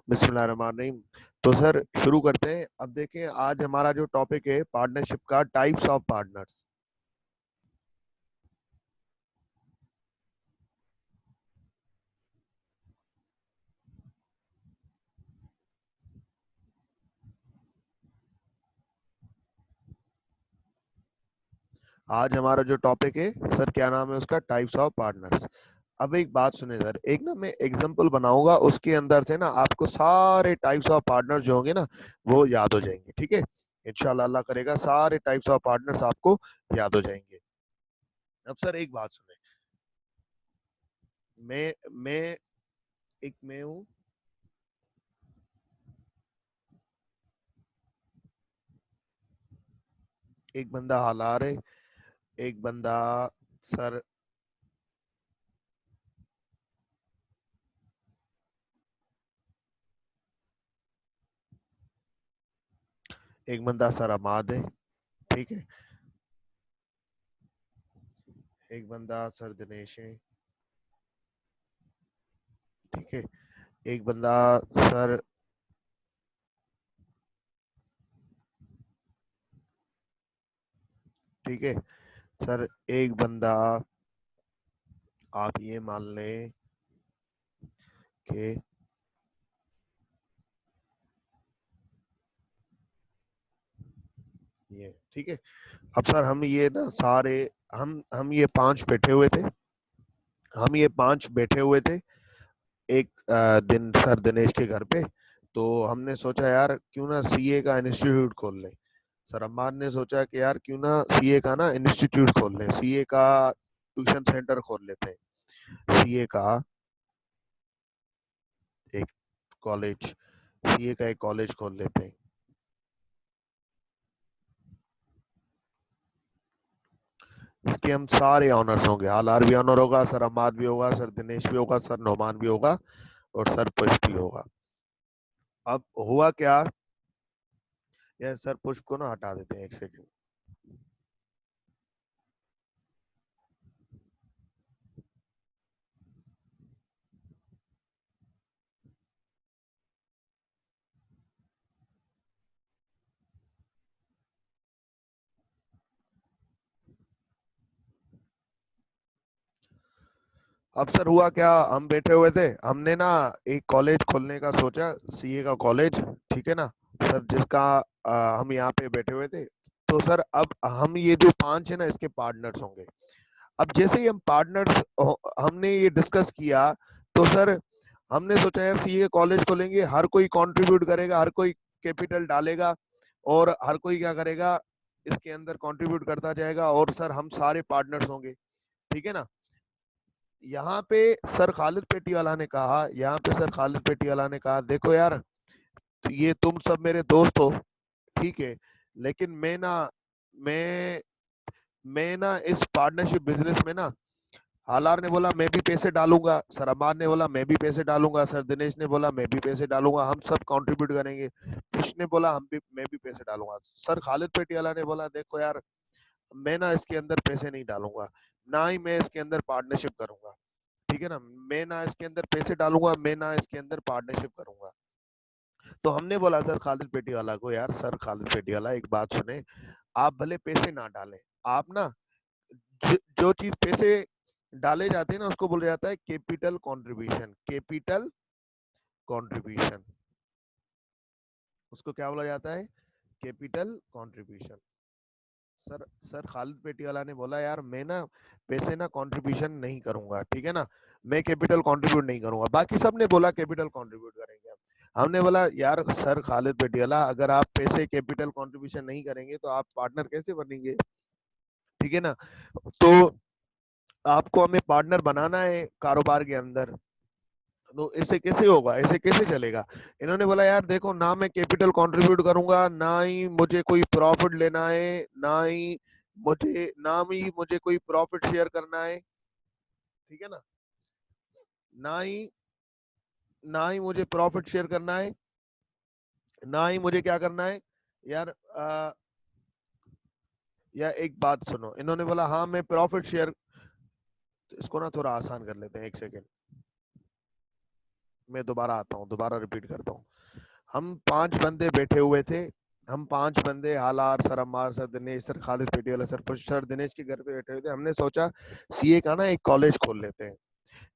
बिस्मिल्लाहिर्रहमानिर्रहीम। तो सर शुरू करते हैं। अब देखें, आज हमारा जो टॉपिक है पार्टनरशिप का, टाइप्स ऑफ पार्टनर्स। आज हमारा जो टॉपिक है सर, क्या नाम है उसका? Types of partners. अब एक बात सुने सर, एक ना मैं एग्जांपल बनाऊंगा, उसके अंदर से ना आपको सारे टाइप्स ऑफ पार्टनर्स जो होंगे ना वो याद हो जाएंगे। ठीक है, इंशाल्लाह अल्लाह करेगा सारे टाइप्स ऑफ पार्टनर्स आपको याद हो जाएंगे। अब सर एक बात सुने, मैं एक मैं हूँ, एक बंदा हालार है, एक बंदा सर, एक बंदा सर अमाद है। ठीक है, एक बंदा सर दिनेश है। ठीक है, एक बंदा सर, ठीक है सर, एक बंदा आप ये मान लें कि ये, ठीक है। अब सर हम ये ना सारे, हम ये पांच बैठे हुए थे, हम ये पांच बैठे हुए थे एक दिन सर दिनेश के घर पे। तो हमने सोचा यार क्यों ना सीए का इंस्टीट्यूट खोल लें। सर अम्मार ने सोचा कि यार क्यों ना सीए का ना इंस्टीट्यूट खोल लें, सीए का ट्यूशन सेंटर खोल लेते हैं, सीए का एक कॉलेज, सीए का एक कॉलेज खोल लेते हैं। इसके हम सारे ऑनर्स होंगे, हालार भी ऑनर होगा, सर अम्माद भी होगा, सर दिनेश भी होगा, सर नोमान भी होगा और सर पुष्प भी होगा। अब हुआ क्या, यार सर पुष्प को ना हटा देते हैं एक सेकंड। अब सर हुआ क्या, हम बैठे हुए थे, हमने ना एक कॉलेज खोलने का सोचा, सीए का कॉलेज। ठीक है ना सर, जिसका हम यहाँ पे बैठे हुए थे। तो सर अब हम ये जो पांच है ना, इसके पार्टनर्स होंगे। अब जैसे ही हम पार्टनर्स हमने ये डिस्कस किया, तो सर हमने सोचा यार सीए कॉलेज खोलेंगे, हर कोई कंट्रीब्यूट करेगा, हर कोई कैपिटल डालेगा और हर कोई क्या करेगा, इसके अंदर कंट्रीब्यूट करता जाएगा और सर हम सारे पार्टनर्स होंगे। ठीक है ना। यहाँ पे सर खालिद पेटीवाला ने कहा, यहाँ पे सर खालिद पेटीवाला ने कहा, देखो यार ये तुम सब मेरे दोस्त हो, ठीक है, लेकिन मैं मैं ना इस पार्टनरशिप बिजनेस में ना, हालार ने बोला मैं भी पैसे डालूंगा, सर अमान ने बोला मैं भी पैसे डालूंगा, सर दिनेश ने बोला मैं भी पैसे डालूंगा, हम सब कंट्रीब्यूट करेंगे। पुष ने बोला मैं भी पैसे डालूंगा। सर खालिद पेटियाला ने बोला देखो यार, मैं ना इसके अंदर पैसे नहीं डालूंगा, ना ही मैं इसके अंदर पार्टनरशिप करूंगा। ठीक है ना, मैं ना इसके अंदर पैसे डालूंगा, मैं ना इसके अंदर पार्टनरशिप करूंगा। तो हमने बोला सर खालिद पेटीवाला को, यार सर खालिद पेटीवाला एक बात सुने, आप भले पैसे ना डालें, आप ना जो चीज पैसे डाले जाते हैं ना उसको बोला जाता है कैपिटल कंट्रीब्यूशन, कैपिटल कंट्रीब्यूशन, उसको क्या बोला जाता है? Capital contribution. Sir sir Khalid Petiwala ने बोला यार मैं ना पैसे ना कंट्रीब्यूशन नहीं करूंगा, ठीक है ना, मैं कैपिटल कंट्रीब्यूट नहीं करूंगा। बाकी सब ने बोला कैपिटल कंट्रीब्यूट करेंगे हम। हमने बोला यार सर खालिद पेटीवाला, अगर आप पैसे कैपिटल कंट्रीब्यूशन नहीं करेंगे तो आप पार्टनर कैसे बनेंगे? ठीक है ना। तो आपको हमें पार्टनर बनाना है कारोबार के अंदर, तो ऐसे कैसे होगा, ऐसे कैसे चलेगा? इन्होंने बोला यार देखो, ना मैं कैपिटल कंट्रीब्यूट करूंगा, ना ही मुझे कोई प्रॉफिट लेना है, ना ही मुझे कोई प्रॉफिट शेयर करना है। ठीक है ना, ना ही ना ही मुझे प्रॉफिट शेयर करना है, ना ही मुझे क्या करना है यार। या एक बात सुनो, इन्होंने बोला हाँ मैं प्रॉफिट शेयर, इसको ना थोड़ा आसान कर लेते हैं, एक सेकेंड। मैं दोबारा आता हूँ, दोबारा रिपीट करता हूँ। हम 5 बंदे बैठे हुए थे। हम 5 बंदे Halar sir, Ammar sir, Dinesh sir, Khalid Petiwala sir, Pushp sir, Dinesh के घर पे बैठे हुए थे। हमने सोचा सीए का ना एक कॉलेज खोल लेते हैं।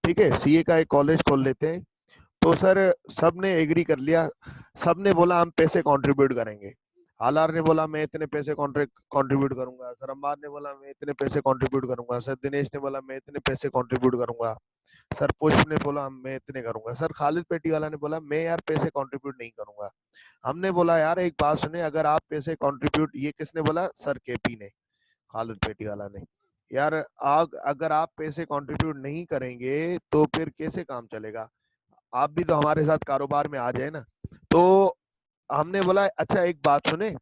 ठीक है, सीए का एक कॉलेज खोल लेते हैं। तो सर सबने एग्री कर लिया। सबने बोला हम पैसे कंट्रीब्यूट करेंगे। हालार ने बोला मैं इतने पैसे कंट्रीब्यूट करूंगा, सर अम्बार ने बोला मैं इतने पैसे कंट्रीब्यूट करूंगा, सर दिनेश ने बोला मैं इतने पैसे कंट्रीब्यूट करूंगा, सर पुष्प ने बोला मैं इतने करूंगा, सर खालिद पेटी वाला ने बोला मैं यार पैसे कंट्रीब्यूट नहीं करूंगा। हमने बोला यार एक बात सुने, अगर आप पैसे कंट्रीब्यूट, ये किसने बोला, सर केपी ने, खालिद पेटी वाला ने। यार अगर आप पैसे कंट्रीब्यूट नहीं करेंगे तो फिर कैसे काम चलेगा, आप भी तो हमारे साथ कारोबार में आ जाए ना। तो हमने बोला अच्छा एक बात सुने,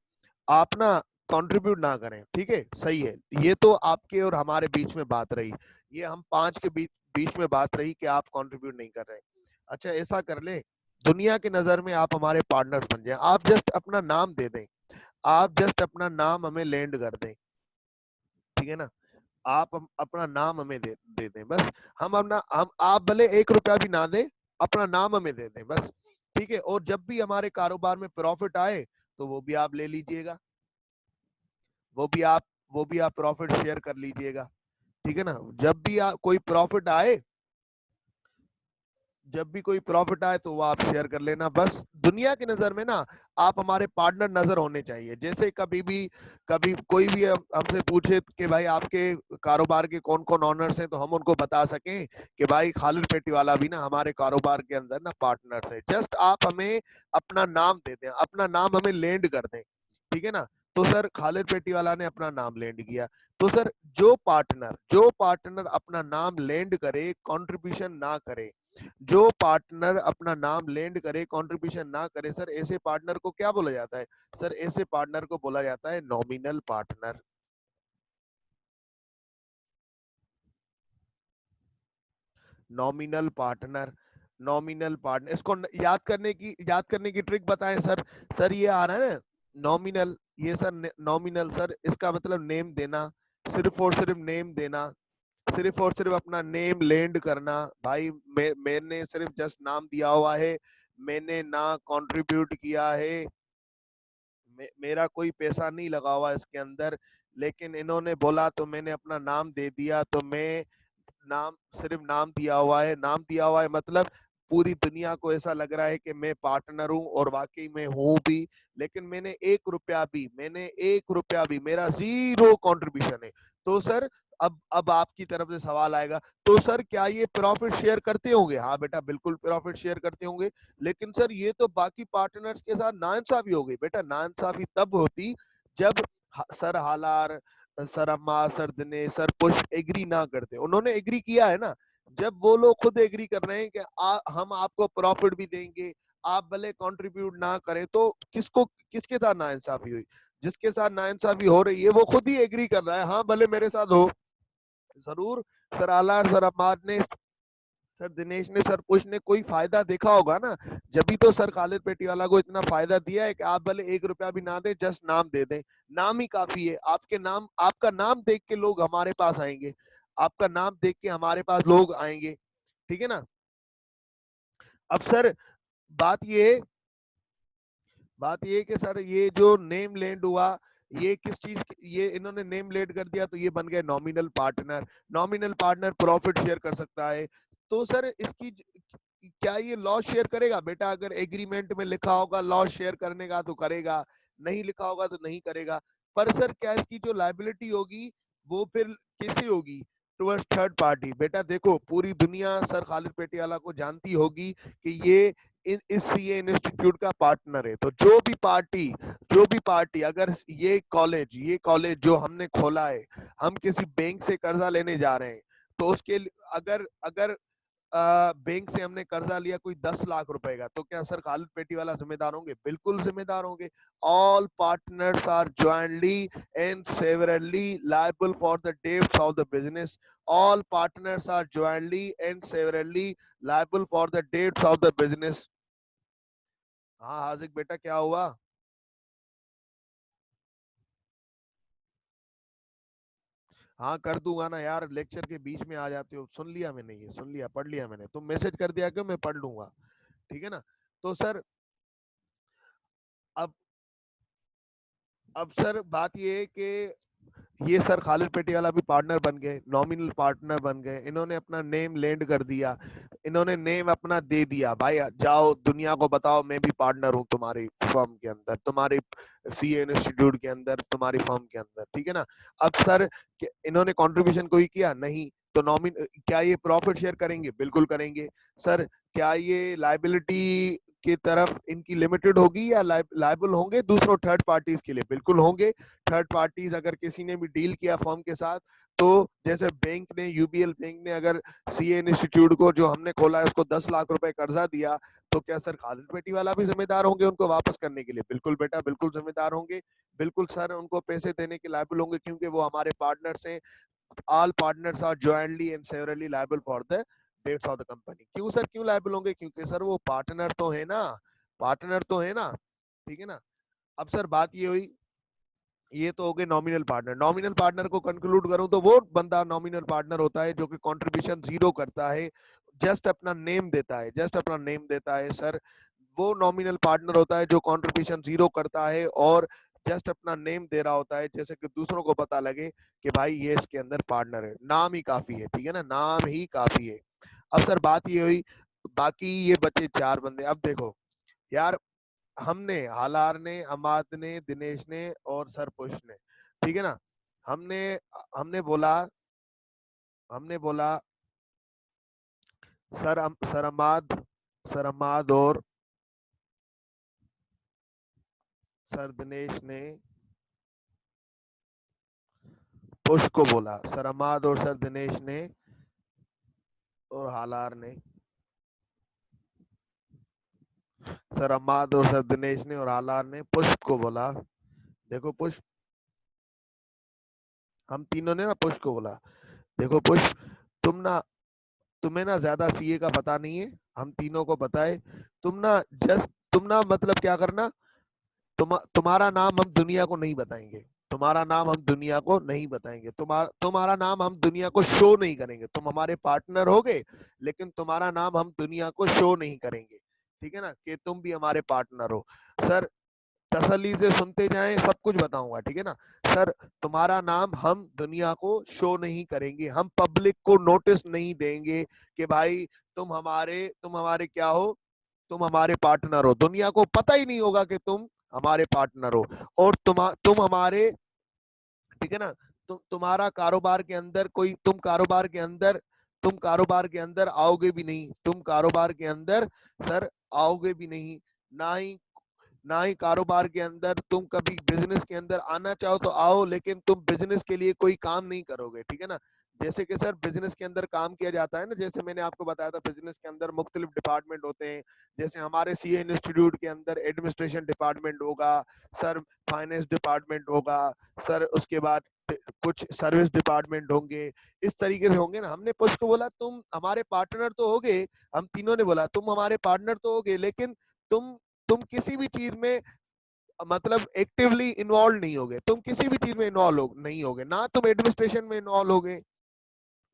आप ना कंट्रीब्यूट ना करें, ठीक है सही है, ये तो आपके और हमारे बीच में बात रही, ये हम 5 के बीच बीच में बात रही कि आप कंट्रीब्यूट नहीं कर रहे। अच्छा ऐसा कर ले, दुनिया की नजर में आप हमारे पार्टनर्स बन जाए, आप जस्ट अपना नाम दे दें, आप जस्ट अपना नाम हमें लैंड कर दें, ठीक है ना। अपना नाम हमें दे दें बस। हम अपना हम आप भले 1 रुपया भी ना दें, अपना नाम हमें दे दें बस, ठीक है। और जब भी हमारे कारोबार में प्रॉफिट आए तो वो भी आप ले लीजिएगा, वो भी आप वो भी आप प्रॉफिट शेयर कर लीजिएगा, ठीक है ना। जब भी कोई प्रॉफिट आए तो वो आप शेयर कर लेना बस। दुनिया की नजर में ना आप हमारे पार्टनर नजर होने चाहिए। जैसे कभी कोई भी हमसे पूछे कि भाई आपके कारोबार के कौन कौन ऑनर्स हैं, तो हम उनको बता सकें कि भाई खालिद पेटी वाला भी ना हमारे कारोबार के अंदर ना पार्टनर्स है। जस्ट आप हमें अपना नाम दे दें, अपना नाम हमें लैंड कर दें, ठीक है ना। तो सर खालिद पेटी वाला ने अपना नाम लैंड किया। तो सर जो पार्टनर अपना नाम लैंड करे, कंट्रीब्यूशन ना करे, जो पार्टनर अपना नाम लैंड करे, कंट्रीब्यूशन ना करे, सर ऐसे पार्टनर को क्या बोला जाता है, सर ऐसे पार्टनर को बोला जाता है nominal partner. Nominal partner, nominal partner, इसको याद करने की ट्रिक बताएं सर। सर ये आ रहा है ना नॉमिनल, ये सर नॉमिनल, सर इसका मतलब नेम देना, सिर्फ और सिर्फ नेम देना, सिर्फ और सिर्फ अपना नेम लैंड करना। भाई मैंने सिर्फ जस्ट नाम दिया हुआ है, मैंने ना कंट्रीब्यूट किया है, मेरा कोई पैसा नहीं लगा हुआ इसके अंदर, लेकिन इन्होंने बोला तो मैंने अपना नाम दे दिया, तो मैं नाम सिर्फ नाम दिया हुआ है, नाम दिया हुआ है मतलब पूरी दुनिया को ऐसा लग रहा है कि मैं पार्टनर हूं, और वाकई में हूं भी। लेकिन मैंने 1 रुपया भी मेरा जीरो कंट्रीब्यूशन है। तो सर अब आपकी तरफ से सवाल आएगा, तो सर क्या ये प्रॉफिट शेयर करते होंगे, हाँ बेटा बिल्कुल प्रॉफिट शेयर करते होंगे। लेकिन सर ये तो बाकी पार्टनर्स के साथ नाइंसाफी हो गई। बेटा नाइंसाफी तब होती जब सर हालार, सर अम्मा, सर दिनेश, सर पुष्प एग्री ना करते। उन्होंने एग्री किया है ना, जब वो लोग खुद एग्री कर रहे हैं कि हम आपको प्रॉफिट भी देंगे, आप भले कंट्रीब्यूट ना करें, तो किसके साथ नाइंसाफी हुई, जिसके साथ नाइंसाफी हो रही है वो खुद ही एग्री कर रहा है, हाँ भले मेरे साथ हो। जरूर सर आलार, सर अम्मार ने, सर दिनेश ने, सर पुष्प ने कोई फायदा देखा होगा ना, जब भी तो सर खालिद पेटीवाला को इतना फायदा दिया है कि आप भले 1 रुपया भी ना दें, जस्ट नाम दे दें, नाम ही काफी है। आपका नाम देख के लोग हमारे पास आएंगे, आपका नाम देख के हमारे पास लोग आएंगे, ठीक है ना। अब सर बात ये है बात ये है कि सर ये जो नेम लैंड हुआ, ये किस चीज ये इन्होंने नेम लैंड कर दिया, तो ये बन गए nominal partner. Nominal partner profit share कर सकता है। तो सर इसकी क्या ये लॉस शेयर करेगा, बेटा अगर एग्रीमेंट में लिखा होगा लॉस शेयर करने का तो करेगा, नहीं लिखा होगा तो नहीं करेगा। पर सर क्या इसकी जो लाइबिलिटी होगी वो फिर किससे होगी, टुवर्ड्स थर्ड पार्टी। बेटा देखो पूरी दुनिया सर खालिद पेटियाला को जानती होगी कि ये इस सीए इंस्टीट्यूट का पार्टनर है। तो जो भी पार्टी अगर ये कॉलेज जो हमने खोला है, हम किसी बैंक से कर्जा लेने जा रहे हैं, तो उसके अगर अगर बैंक से हमने कर्जा लिया कोई 10 लाख रुपए का, तो क्या सर खालिद पेटी वाला जिम्मेदार होंगे, बिल्कुल जिम्मेदार होंगे। All partners are jointly and severally liable for the debts of the business. All partners are jointly and severally liable for the debts of the business. हाँ हाजिक बेटा क्या हुआ। हाँ कर दूंगा ना यार, लेक्चर के बीच में आ जाते हो। सुन लिया मैंने, ये सुन लिया, पढ़ लिया मैंने, तुम मैसेज कर दिया क्यों, मैं पढ़ लूंगा। ठीक है ना। तो सर अब अब सर बात ये है कि ये सर खालिद पेटियाला भी पार्टनर बन गए, नॉमिनल पार्टनर बन गए, इन्होंने अपना नेम लैंड कर दिया, इन्होंने नेम अपना दे दिया, भाई जाओ दुनिया को बताओ मैं भी पार्टनर हूँ तुम्हारी फर्म के अंदर, तुम्हारे सीए इंस्टीट्यूट के अंदर, तुम्हारी फर्म के अंदर, ठीक है ना। अब सर इन्होंने कंट्रीब्यूशन कोई किया नहीं, तो क्या ये प्रॉफिट शेयर करेंगे? बिल्कुल करेंगे। सर क्या ये लाइबिलिटी की तरफ इनकी लिमिटेड होगी या लाइबल होंगे दूसरों थर्ड पार्टीज के लिए? बिल्कुल होंगे। थर्ड पार्टीज अगर किसी ने भी डील किया फर्म के साथ, तो जैसे बैंक ने, यूबीएल बैंक ने अगर सीए इंस्टीट्यूट को जो हमने खोला है उसको 10 लाख रुपए कर्जा दिया, तो क्या सर खालिद पेटीवाला भी जिम्मेदार होंगे उनको वापस करने के लिए? बिल्कुल बेटा, बिल्कुल जिम्मेदार होंगे। बिल्कुल सर उनको पैसे देने के लायबल होंगे, क्योंकि वो हमारे पार्टनर्स हैं। All partners are jointly and severally liable for the debts of the company. क्यों सर, क्यों लायबल होंगे? क्योंकि सर वो पार्टनर तो है ना, पार्टनर तो है ना, ठीक है ना। अब सर बात ये हुई, ये तो हो गए नॉमिनल पार्टनर। नॉमिनल पार्टनर को कंक्लूड करूं तो वो बंदा नॉमिनल पार्टनर होता है जो कि कंट्रीब्यूशन जीरो करता है, जस्ट अपना नेम देता है, जस्ट अपना नेम देता है सर। वो नॉमिनल पार्टनर होता है जो कंट्रीब्यूशन जीरो करता है और जस्ट अपना नेम दे रहा होता है, जैसे कि दूसरों को पता लगे कि भाई ये इसके अंदर पार्टनर है। नाम ही काफी है, ठीक है ना, नाम ही काफी है। अब सर बात ये हुई, बाकी ये बचे चार बंदे। अब देखो यार, हमने, हालार ने, अमाद ने, दिनेश ने और सर पुष ने, ठीक है ना, हमने हमने बोला हमने बोला सर अमाद और सर दिनेश ने पुष को बोला, सर अमाद और सर दिनेश ने और हालार ने, सर अमाद और सर दिनेश ने और हालार ने पुष्प को बोला, देखो पुष्प, हम तीनों ने ना पुष्प को बोला, देखो पुष्प, तुम ना, तुम्हें ना ज्यादा सीए का पता नहीं है, हम तीनों को पता है। तुम ना जस्ट, तुम ना मतलब क्या करना, तुम्हारा नाम हम दुनिया को नहीं बताएंगे, तुम्हारा नाम हम दुनिया को नहीं बताएंगे, तुम्हारा नाम हम दुनिया को शो नहीं करेंगे। तुम हमारे पार्टनर होगे, लेकिन तुम्हारा नाम हम दुनिया को शो नहीं करेंगे, ठीक है ना, कि तुम भी हमारे पार्टनर हो। सर तसल्ली से सुनते जाएं, सब कुछ बताऊंगा, ठीक है ना। सर तुम्हारा नाम हम दुनिया को शो नहीं करेंगे, हम पब्लिक को नोटिस नहीं देंगे कि भाई तुम हमारे क्या हो, तुम हमारे पार्टनर हो। दुनिया को पता ही नहीं होगा कि तुम हमारे पार्टनर हो। और तुम हमारे, ठीक है ना, तुम्हारा कारोबार के अंदर कोई, तुम कारोबार के अंदर आओगे भी नहीं, तुम कारोबार के अंदर सर आओगे भी नहीं, ना ही ना ही कारोबार के अंदर तुम कभी बिजनेस के अंदर आना चाहो तो आओ, लेकिन तुम बिजनेस के लिए कोई काम नहीं करोगे, ठीक है ना। जैसे कि सर बिजनेस के अंदर काम किया जाता है ना, जैसे मैंने आपको बताया था बिजनेस के अंदर मुख्तलिफ डिपार्टमेंट होते हैं। जैसे हमारे सीए इंस्टीट्यूट के अंदर एडमिनिस्ट्रेशन डिपार्टमेंट होगा, सर फाइनेंस डिपार्टमेंट होगा, सर उसके बाद कुछ सर्विस डिपार्टमेंट होंगे, इस तरीके से होंगे ना। हमने पुष्प को बोला तुम हमारे पार्टनर तो होगे, हम तीनों ने बोला तुम हमारे पार्टनर तो होगे, लेकिन तुम तुम किसी भी चीज में मतलब एक्टिवली इन्वॉल्व नहीं होगे, तुम किसी भी चीज में इन्वॉल्व नहीं होगे, ना तुम एडमिनिस्ट्रेशन में इन्वॉल्व होगे,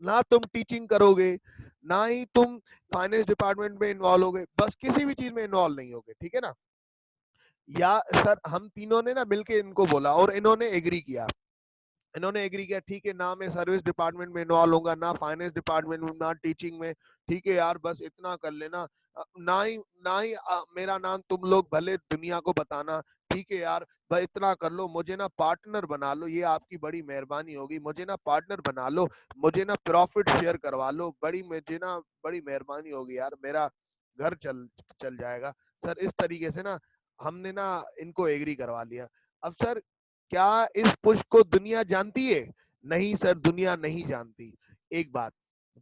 ना तुम टीचिंग करोगे, ना ही तुम फाइनेंस डिपार्टमेंट में इन्वॉल्व होगे, बस किसी भी चीज में इन्वॉल्व नहीं होगे, ठीक है ना। या सर हम तीनों ने ना मिलके इनको बोला और इन्होंने एग्री किया, ठीक है, ना मैं सर्विस डिपार्टमेंट में इन्वॉल्व होगा, ना फाइनेंस डिपार्टमेंट में, ना टीचिंग में, ठीक है यार बस इतना कर लेना। ना ही मेरा नाम तुम लोग भले दुनिया को बताना, ठीक है यार भाई इतना कर लो, मुझे ना पार्टनर बना लो, ये आपकी बड़ी मेहरबानी होगी, मुझे ना पार्टनर बना लो, मुझे ना प्रॉफिट शेयर करवा लो, मुझे ना बड़ी मेहरबानी होगी यार, मेरा घर चल चल जाएगा। सर इस तरीके से ना हमने ना इनको एग्री करवा लिया। अब सर क्या इस पुष्प को दुनिया जानती है? नहीं सर, दुनिया नहीं जानती, एक बात।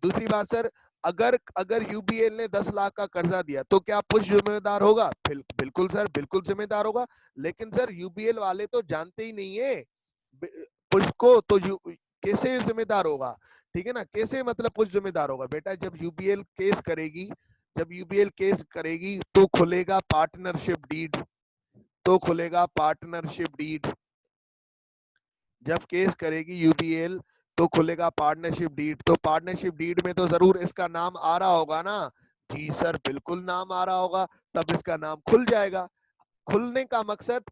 दूसरी बात सर, अगर अगर यूबीएल ने 10 लाख का कर्जा दिया तो क्या पुष्प जिम्मेदार होगा? बिल्कुल सर, बिल्कुल जिम्मेदार होगा। लेकिन सर यूबीएल वाले तो जानते ही नहीं है पुष्प को, तो कैसे जिम्मेदार होगा? ठीक है ना, कैसे मतलब पुष्प जिम्मेदार होगा? बेटा जब यूबीएल केस करेगी तो खुलेगा पार्टनरशिप डीड, तो खुलेगा पार्टनरशिप डीड। जब केस करेगी यूबीएल तो खुलेगा पार्टनरशिप डीड, तो पार्टनरशिप डीड में तो जरूर इसका नाम आ रहा होगा ना, जी सर, बिल्कुल नाम आ रहा होगा, तब इसका नाम खुल जाएगा। खुलने का मकसद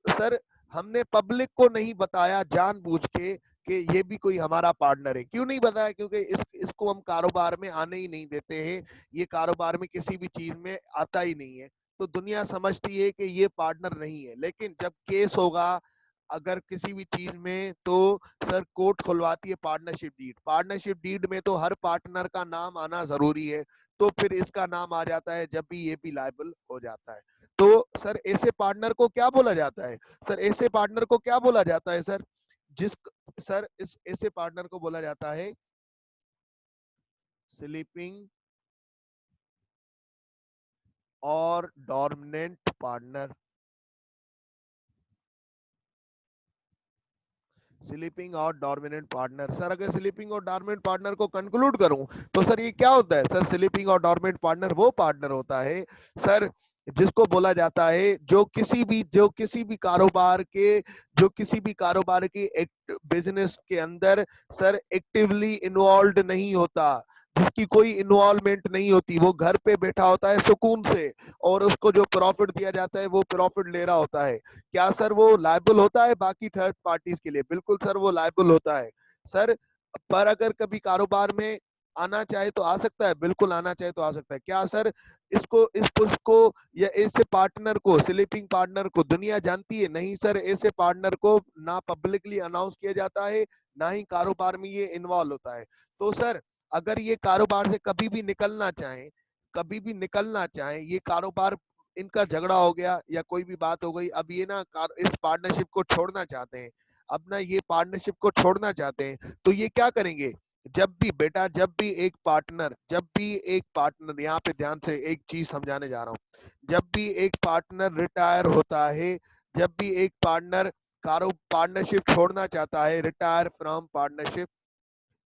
सर, हमने पब्लिक को नहीं बताया जानबूझ के कि ये भी कोई हमारा पार्टनर है। क्यों नहीं बताया? क्योंकि इसको हम कारोबार में आने ही नहीं देते हैं। ये कारोबार में किसी भी चीज में आता ही नहीं है, तो दुनिया समझती है कि ये पार्टनर नहीं है। लेकिन जब केस होगा अगर किसी भी चीज में, तो सर कोर्ट खुलवाती है पार्टनरशिप डीड। पार्टनरशिप डीड में तो हर पार्टनर का नाम आना जरूरी है, तो फिर इसका नाम आ जाता है, जब भी ये भी लायबल हो जाता है। तो सर ऐसे पार्टनर को क्या बोला जाता है? सर ऐसे पार्टनर को क्या बोला जाता है सर? जिस सर इस ऐसे पार्टनर को बोला जाता है स्लीपिंग और डोमिनेंट पार्टनर। स्लीपिंग और डोमिनेंट पार्टनर। सर अगर स्लीपिंग और डोमिनेंट पार्टनर को कंक्लूड करूं, तो सर ये क्या होता है? सर स्लीपिंग और डोमिनेंट पार्टनर वो पार्टनर होता है सर, जिसको बोला जाता है जो किसी भी कारोबार के बिजनेस के अंदर सर एक्टिवली इन्वॉल्व नहीं होता, जिसकी कोई इन्वॉल्वमेंट नहीं होती, वो घर पे बैठा होता है सुकून से, और उसको जो प्रॉफिट दिया जाता है वो प्रॉफिट ले रहा होता है। क्या सर वो लायबल होता है बाकी थर्ड पार्टीज के लिए? बिल्कुल सर, वो लायबल होता है सर। पर अगर कभी कारोबार में आना चाहे तो आ सकता है, बिल्कुल आना चाहे तो आ सकता है। क्या सर इस पुरुष को या ऐसे पार्टनर को, स्लीपिंग पार्टनर को दुनिया जानती है? नहीं सर, ऐसे पार्टनर को ना पब्लिकली अनाउंस किया जाता है, ना ही कारोबार में ये इन्वॉल्व होता है। तो सर अगर ये कारोबार से कभी भी निकलना चाहें, ये कारोबार, इनका झगड़ा हो गया या कोई भी बात हो गई, अब ये ना इस पार्टनरशिप को छोड़ना चाहते हैं, अब ना ये पार्टनरशिप को छोड़ना चाहते हैं, तो ये क्या करेंगे? जब भी बेटा, जब भी एक पार्टनर, यहाँ पे ध्यान से एक चीज समझाने जा रहा हूँ, जब भी एक पार्टनर रिटायर होता है, जब भी एक पार्टनर पार्टनरशिप छोड़ना चाहता है, रिटायर फ्रॉम पार्टनरशिप,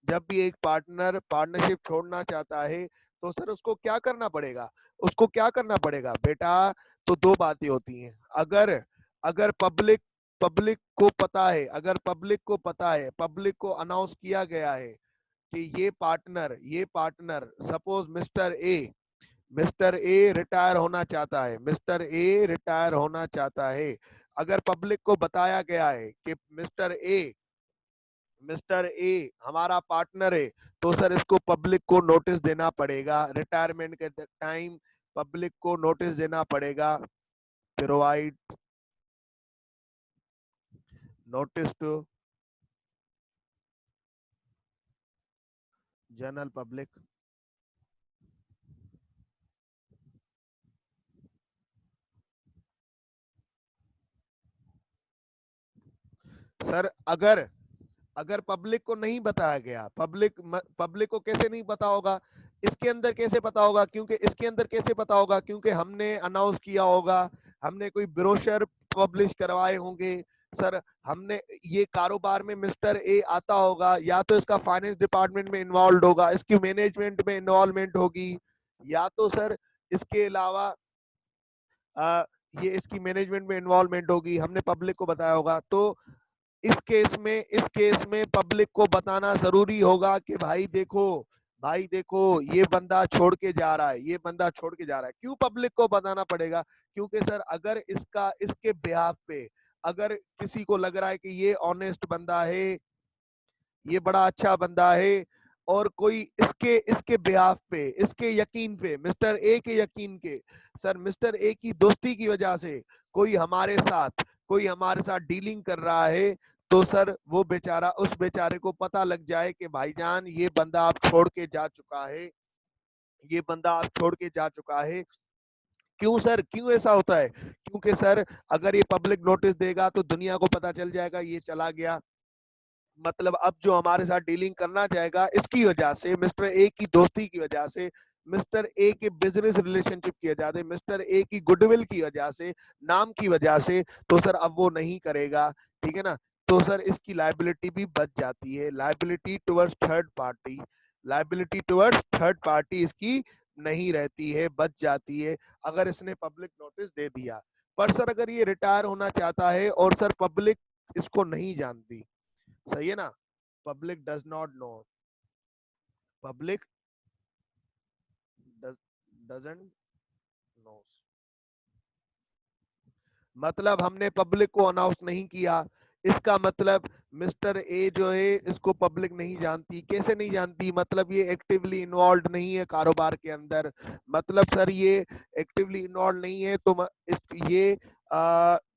जब भी एक पार्टनर पार्टनरशिप छोड़ना चाहता है, तो सर उसको क्या करना पड़ेगा? उसको क्या करना पड़ेगा बेटा? तो दो बातें होती हैं। अगर अगर पब्लिक को पता है, पब्लिक को अनाउंस किया गया है कि ये partner suppose mister A retire होना चाहता है। अगर पब्लिक को बताया गया है कि मिस्टर ए हमारा पार्टनर है, तो सर इसको पब्लिक को नोटिस देना पड़ेगा। रिटायरमेंट के टाइम पब्लिक को नोटिस देना पड़ेगा। Provide notice to general public. Sir अगर अगर पब्लिक को नहीं बताया गया, पब्लिक को कैसे नहीं पता होगा? इसके अंदर कैसे पता होगा? क्योंकि हमने अनाउंस किया होगा, हमने कोई ब्रोशर पब्लिश करवाए होंगे सर। हमने ये कारोबार में मिस्टर ए आता होगा, या तो इसका फाइनेंस डिपार्टमेंट में इन्वॉल्व होगा, इसकी मैनेजमेंट में इन्वॉल्वमेंट होगी, या तो सर इसके अलावा आ, ये इसकी मैनेजमेंट में इन्वॉल्वमेंट होगी, हमने पब्लिक को बताया होगा। तो इस केस में पब्लिक को बताना जरूरी होगा कि भाई देखो ये बंदा छोड़ के जा रहा है, क्यों पब्लिक को बताना पड़ेगा? क्योंकि सर अगर इसके बिहाफ पे अगर किसी को लग रहा है कि ये ऑनेस्ट बंदा है, ये बड़ा अच्छा बंदा है, और कोई इसके इसके बिहाफ पे, इसके यकीन पे, मिस्टर ए की दोस्ती की वजह से कोई हमारे साथ डीलिंग कर रहा है, तो सर वो बेचारा, उस बेचारे को पता लग जाए कि भाईजान ये बंदा आप छोड़ के जा चुका है। क्यों सर, क्यों ऐसा होता है? क्योंकि सर अगर ये पब्लिक नोटिस देगा तो दुनिया को पता चल जाएगा ये चला गया, मतलब अब जो हमारे साथ डीलिंग करना चाहेगा, इसकी वजह से, मिस्टर ए की दोस्ती की वजह से, मिस्टर ए के बिजनेस रिलेशनशिप की वजह से, मिस्टर ए की गुडविल की वजह से, नाम की वजह से, तो सर अब वो नहीं करेगा। ठीक है ना? तो सर इसकी लाइबिलिटी भी बच जाती है। लाइबिलिटी टुवर्ड्स थर्ड पार्टी इसकी नहीं रहती है, बच जाती है, अगर इसने पब्लिक नोटिस दे दिया। पर सर अगर ये रिटायर होना चाहता है और सर पब्लिक इसको नहीं जानती, सही है ना, public does not know, public doesn't know, मतलब हमने पब्लिक को अनाउंस नहीं किया, इसका मतलब मिस्टर ए जो है इसको पब्लिक नहीं जानती। कैसे नहीं जानती? मतलब ये एक्टिवली इन्वॉल्व नहीं है कारोबार के अंदर। मतलब सर ये एक्टिवली इन्वॉल्व नहीं है तो ये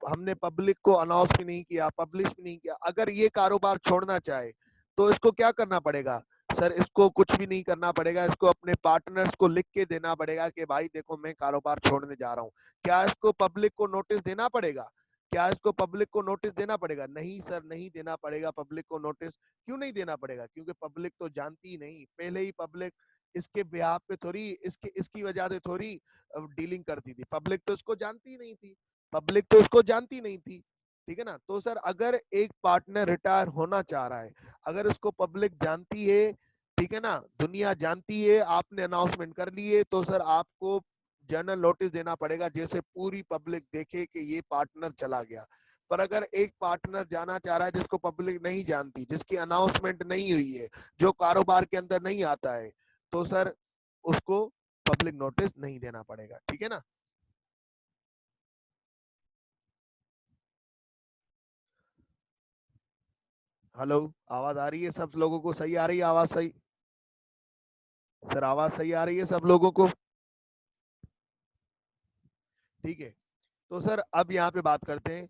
हमने पब्लिक को अनाउंस भी नहीं किया, पब्लिश भी नहीं किया। अगर ये कारोबार छोड़ना चाहे तो इसको क्या करना पड़ेगा? सर इसको कुछ भी नहीं करना पड़ेगा, इसको अपने पार्टनर्स को लिख के देना पड़ेगा कि भाई देखो मैं कारोबार छोड़ने जा रहा हूँ। क्या इसको पब्लिक को नोटिस देना पड़ेगा? क्या इसको पब्लिक को नोटिस देना पड़ेगा? नहीं सर, नहीं देना पड़ेगा पब्लिक को नोटिस। क्यों नहीं देना पड़ेगा? क्योंकि पब्लिक तो जानती ही नहीं। पहले ही पब्लिक इसके बिहाफ पे थोड़ी, इसकी वजह से थोड़ी डीलिंग करती थी। पब्लिक तो इसको जानती ही नहीं थी, पब्लिक तो इसको जानती नहीं थी। ठीक है ना? तो सर अगर एक पार्टनर रिटायर होना चाह रहा है, अगर इसको पब्लिक जानती है, ठीक है ना, दुनिया जानती है, आपने अनाउंसमेंट कर ली है, तो सर आपको जनरल नोटिस देना पड़ेगा जैसे पूरी पब्लिक देखे कि ये पार्टनर चला गया। पर अगर एक पार्टनर जाना चाह रहा है जिसको पब्लिक नहीं जानती, जिसकी अनाउंसमेंट नहीं हुई है, जो कारोबार के अंदर नहीं आता है, तो सर उसको पब्लिक नोटिस नहीं देना पड़ेगा। ठीक है ना? हेलो, आवाज आ रही है सब लोगों को? सही आ रही है आवाज? सही सर, आवाज सही आ रही है सब लोगों को? ठीक है। तो सर अब यहाँ पे बात करते हैं।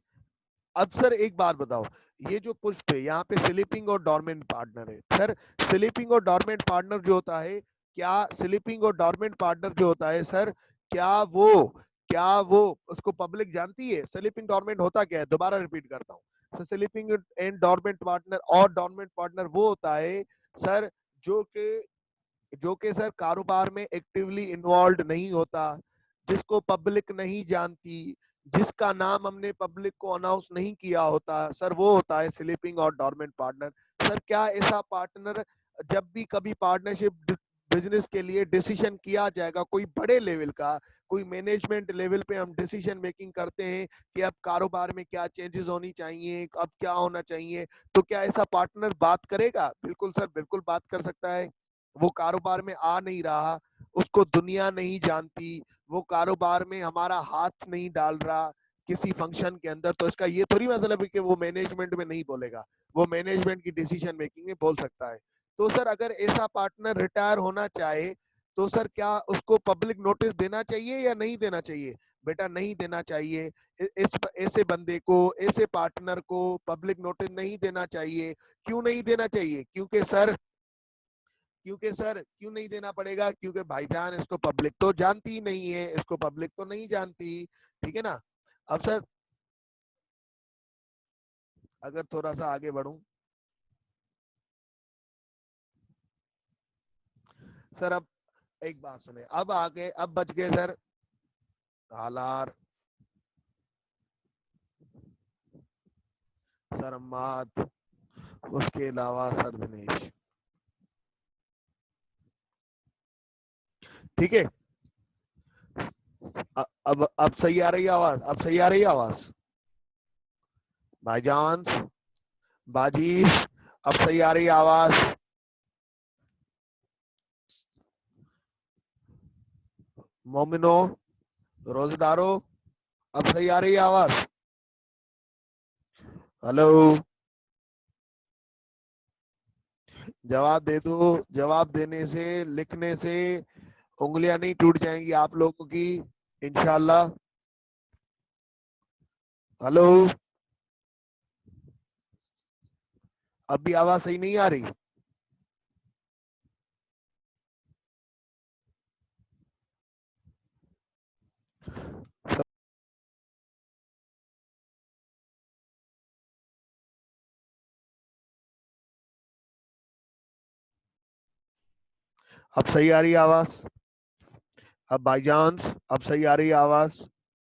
अब सर एक बात बताओ, ये जो पुष्प है यहाँ पे स्लीपिंग और डॉर्मेंट पार्टनर है। सर स्लीपिंग और डॉर्मेंट पार्टनर जो होता है, क्या स्लीपिंग और डॉर्मेंट पार्टनर जो होता है सर, क्या वो क्या वो उसको पब्लिक जानती है? स्लीपिंग डॉर्मेंट होता क्या है? दोबारा रिपीट करता हूँ। स्लीपिंग एंड डॉर्मेंट पार्टनर और डॉर्मेंट पार्टनर वो होता है सर जो कि सर कारोबार में एक्टिवली इन्वॉल्व नहीं होता, जिसको पब्लिक नहीं जानती, जिसका नाम हमने पब्लिक को अनाउंस नहीं किया होता, सर वो होता है स्लीपिंग और डॉर्मेंट पार्टनर। सर क्या ऐसा पार्टनर, जब भी कभी पार्टनरशिप बिजनेस के लिए डिसीजन किया जाएगा, कोई बड़े लेवल का, कोई मैनेजमेंट लेवल पे हम डिसीजन मेकिंग करते हैं कि अब कारोबार में क्या चेंजेस होनी चाहिए, अब क्या होना चाहिए, तो क्या ऐसा पार्टनर बात करेगा? बिल्कुल सर, बिल्कुल बात कर सकता है। वो कारोबार में आ नहीं रहा, उसको दुनिया नहीं जानती, वो कारोबार में हमारा हाथ नहीं डाल रहा किसी फंक्शन के अंदर, तो इसका ये थोड़ी मतलब है कि वो मैनेजमेंट में नहीं बोलेगा। वो मैनेजमेंट की डिसीजन मेकिंग में बोल सकता है। तो सर अगर ऐसा पार्टनर रिटायर होना चाहे तो सर क्या उसको पब्लिक नोटिस देना चाहिए या नहीं देना चाहिए? बेटा नहीं देना चाहिए। इस ऐसे बंदे को, ऐसे पार्टनर को पब्लिक नोटिस नहीं देना चाहिए। क्यों नहीं देना चाहिए? क्योंकि सर क्यों नहीं देना पड़ेगा? क्योंकि भाईजान इसको पब्लिक तो जानती ही नहीं है, इसको पब्लिक तो नहीं जानती। ठीक है ना? अब सर अगर थोड़ा सा आगे बढ़ूं, सर अब एक बात सुने, अब आगे अब बच गए सर हालार, सर अम्माद, उसके अलावा सर दिनेश। ठीक है। अब सही आ रही है आवाज? अब सही आ रही है आवाज? भाईजान, बाजी, अब सही आ रही है आवाज? मोमिनो, रोजदारो, अब सही आ रही है आवाज? हेलो, जवाब दे दो। जवाब देने से, लिखने से उंगलियां नहीं टूट जाएंगी आप लोगों की, इंशाल्लाह। हेलो, अब भी आवाज सही नहीं आ रही? अब सही आ रही है आवाज? अब भाईजान, अब सही आ रही है आवाज?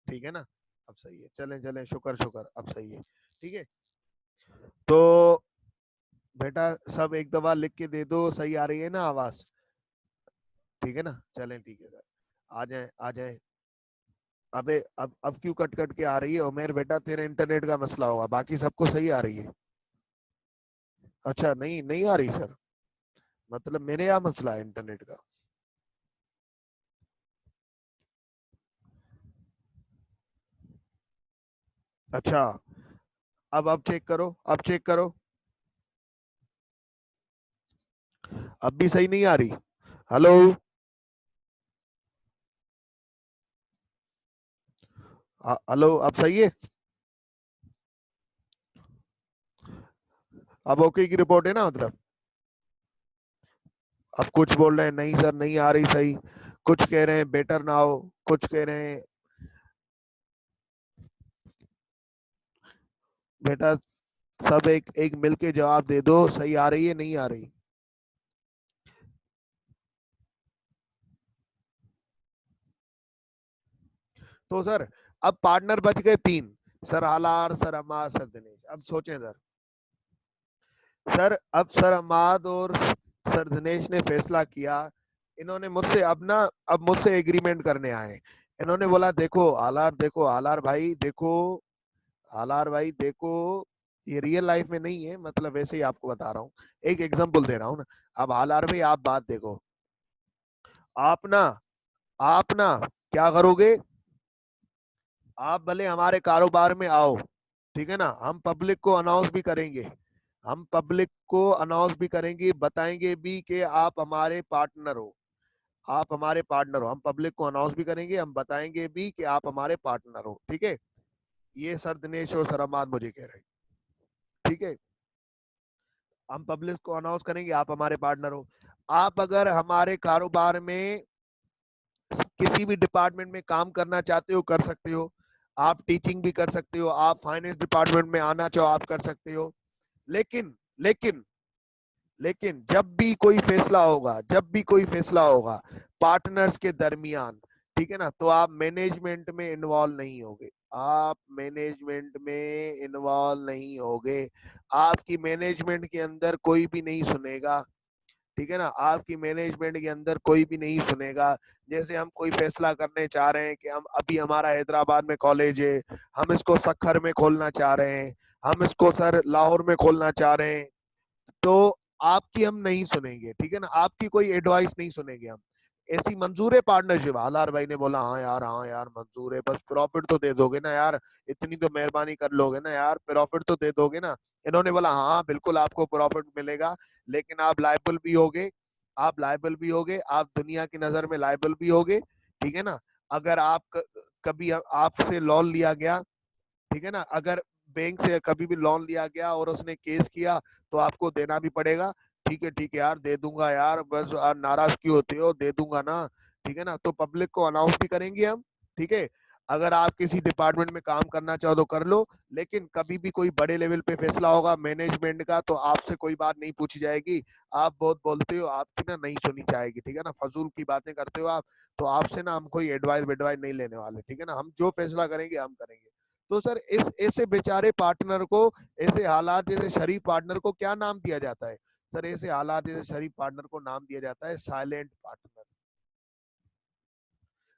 ठीक है ना? अब सही है, चलें चलें, शुक्र शुक्र, अब सही है। ठीक है। तो बेटा सब एक दफा लिख के दे दो, सही आ रही है ना आवाज? ठीक है ना? चलें, ठीक है सर, आ जाए आ जाए। अबे अब क्यों कट कट के आ रही है उमेर? बेटा तेरे इंटरनेट का मसला होगा, बाकी सबको सही आ रही है। अच्छा, नहीं नहीं आ रही सर? मतलब मेरे यहाँ मसला है इंटरनेट का? अच्छा, अब चेक करो, अब चेक करो। अब भी सही नहीं आ रही। हेलो। हेलो, अब सही है। अब ओके की रिपोर्ट है ना, मतलब। अब कुछ बोल रहे हैं नहीं सर नहीं आ रही सही, कुछ कह रहे हैं बेटर ना हो, कुछ कह रहे हैं। बेटा, सब एक एक मिल के जवाब दे दो, सही आ रही है नहीं आ रही। तो सर, अब पार्टनर बच गए तीन। सर हालार, सर अमार, सर दिनेश। अब सोचें सर। सर अब सर अमाद और सर दिनेश ने फैसला किया। इन्होंने मुझसे अब मुझसे एग्रीमेंट करने आए। इन्होंने बोला देखो आलार, देखो आलार भाई देखो, आलार भाई देखो, ये रियल लाइफ में नहीं है, मतलब वैसे ही आपको बता रहा हूँ, एक एग्जांपल दे रहा हूँ ना। अब आलार भाई आप बात देखो, आप ना आप ना क्या करोगे, आप भले हमारे कारोबार में आओ, ठीक है ना, हम पब्लिक को अनाउंस भी करेंगे, हम पब्लिक को अनाउंस भी करेंगे, बताएंगे भी कि आप हमारे पार्टनर हो, आप हमारे पार्टनर हो, हम पब्लिक को अनाउंस भी करेंगे, हम बताएंगे भी कि आप हमारे पार्टनर हो, ठीक है। ये सर दिनेश और सर अहमद मुझे कह रहे हैं, ठीक है। हम पब्लिक को अनाउंस करेंगे आप हमारे पार्टनर हो। आप अगर हमारे कारोबार में किसी भी डिपार्टमेंट में काम करना चाहते हो कर सकते हो, आप टीचिंग भी कर सकते हो, आप फाइनेंस डिपार्टमेंट में आना चाहो आप कर सकते हो। लेकिन लेकिन लेकिन जब भी कोई फैसला होगा, जब भी कोई फैसला होगा पार्टनर्स के दरमियान, ठीक है ना, तो आप मैनेजमेंट में इन्वॉल्व नहीं होगे, आप मैनेजमेंट में इन्वॉल्व नहीं होगे, आपकी मैनेजमेंट के अंदर कोई भी नहीं सुनेगा, ठीक है ना, आपकी मैनेजमेंट के अंदर कोई भी नहीं सुनेगा। जैसे हम कोई फैसला करने चाह रहे हैं कि हम अभी हमारा हैदराबाद में कॉलेज है, हम इसको सखर में खोलना चाह रहे हैं, हम इसको सर लाहौर में खोलना चाह रहे हैं, तो आपकी हम नहीं सुनेंगे, ठीक है ना, आपकी कोई एडवाइस नहीं सुनेंगे हम। ऐसी मंजूर है पार्टनरशिप? हालार भाई ने बोला हाँ यार, हाँ यार मंजूर है, बस प्रॉफिट तो दे दोगे ना यार, इतनी तो मेहरबानी कर लोगे ना यार, प्रॉफिट तो दे दोगे ना। इन्होंने बोला हाँ बिल्कुल आपको प्रॉफिट मिलेगा, लेकिन आप लायबल भी होगे, आप लायबल भी होगे, आप दुनिया की नजर में लायबल भी होगे, ठीक है ना। अगर आप कभी आपसे लोन लिया गया, ठीक है ना, अगर बैंक से कभी भी लोन लिया गया और उसने केस किया तो आपको देना भी पड़ेगा। ठीक है यार दे दूंगा यार, बस आप नाराज क्यों होते हो, दे दूंगा ना, ठीक है ना। तो पब्लिक को अनाउंस भी करेंगे हम, ठीक है। अगर आप किसी डिपार्टमेंट में काम करना चाहो तो कर लो, लेकिन कभी भी कोई बड़े लेवल पे फैसला होगा मैनेजमेंट का तो आपसे कोई बात नहीं पूछी जाएगी। आप बहुत बोलते हो, आपकी ना नहीं सुनी जाएगी, ठीक है ना, फजूल की बातें करते हो आप। तो आपसे ना हम कोई एडवाइस वेडवाइस नहीं लेने वाले, ठीक है ना, हम जो फैसला करेंगे हम करेंगे। तो सर इस ऐसे बेचारे पार्टनर को, ऐसे हालात जैसे शरीफ पार्टनर को क्या नाम दिया जाता है? सर ऐसे हालात जैसे शरीफ पार्टनर को नाम दिया जाता है साइलेंट पार्टनर।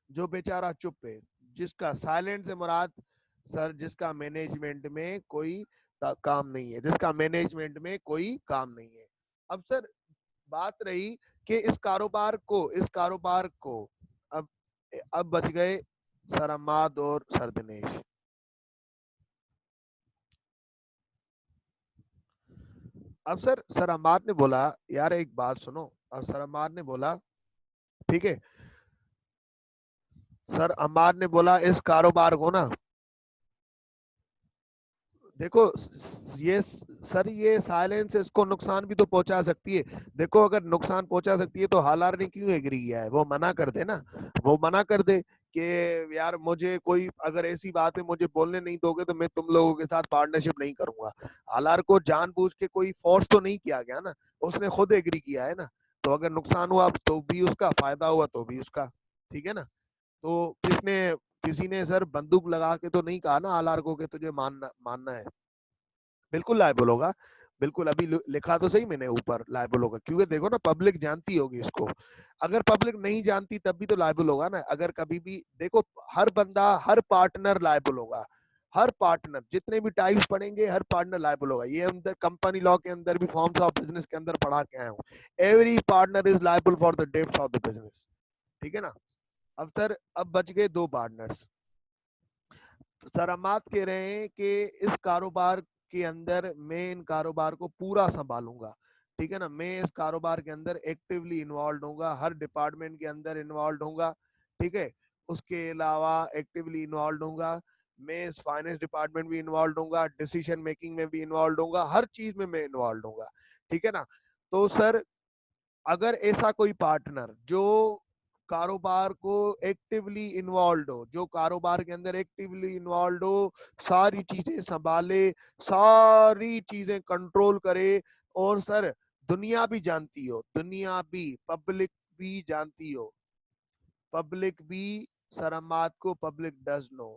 जो बेचारा चुप है, जिसका साइलेंट से मुराद, सर जिसका मैनेजमेंट में कोई काम नहीं है, जिसका मैनेजमेंट में कोई काम नहीं है। अब सर बात रही कि इस कारोबार को अब अब बच गए सर अम्माद और सर दिनेश। अब सर अम्माद ने बोला यार एक बात सुनो, अब सर अम्माद ने बोला, ठीक है, सर अम्माद ने बोला इस कारोबार को ना, देखो ये सर ये साइलेंस इसको नुकसान भी तो पहुंचा सकती है। देखो अगर नुकसान पहुंचा सकती है तो हालार ने क्यों एग्री किया है, वो मना कर दे ना, वो मना कर दे कि यार मुझे कोई अगर ऐसी बात है मुझे बोलने नहीं दोगे तो मैं तुम लोगों के साथ पार्टनरशिप नहीं करूंगा। हालार को जानबूझ के कोई फोर्स तो नहीं किया गया ना, उसने खुद एग्री किया है ना। तो अगर नुकसान हुआ तो भी उसका, फायदा हुआ तो भी उसका, ठीक है ना। तो किसी ने सर बंदूक लगा के तो नहीं कहा ना हालार को कि तुझे मानना मानना है। बिल्कुल लायबल होगा, बिल्कुल। अभी लिखा तो सही मैंने ऊपर लायबल होगा, क्योंकि देखो ना पब्लिक जानती होगी इसको। अगर पब्लिक नहीं जानती तब भी तो लायबल होगा ना। अगर कभी भी देखो, हर बंदा, हर पार्टनर लायबल होगा, हर पार्टनर, जितने भी टाइप्स पढ़ेंगे हर पार्टनर लायबल होगा। ये अंदर कंपनी लॉ के अंदर भी, फॉर्म्स ऑफ बिजनेस के अंदर पढ़ा के आया हूँ। Every partner is liable for the debts of the business, ठीक है ना। अब सर अब बच गए दो पार्टनर्स। सर हम बात कह रहे हैं कि इस कारोबार के अंदर मैं इन कारोबार को पूरा संभालूंगा, ठीक है ना, मैं इस कारोबार के अंदर एक्टिवली इन्वॉल्व होऊंगा, हर डिपार्टमेंट के अंदर इन्वॉल्व होऊंगा, ठीक है। उसके अलावा एक्टिवली इन्वॉल्व होऊंगा, मैं इस फाइनेंस डिपार्टमेंट भी इन्वॉल्व होऊंगा, डिसीजन मेकिंग में भी इन्वॉल्व होऊंगा, हर चीज में मैं इन्वॉल्व होऊंगा, ठीक है ना। तो सर अगर ऐसा कोई पार्टनर जो कारोबार को एक्टिवली इन्वॉल्व हो, जो कारोबार के अंदर एक्टिवली इन्वॉल्व हो, सारी चीजें संभाले, सारी चीजें कंट्रोल करे, और सर दुनिया भी जानती हो, दुनिया भी, पब्लिक भी जानती हो, पब्लिक भी, सर हम बात को पब्लिक डज नो,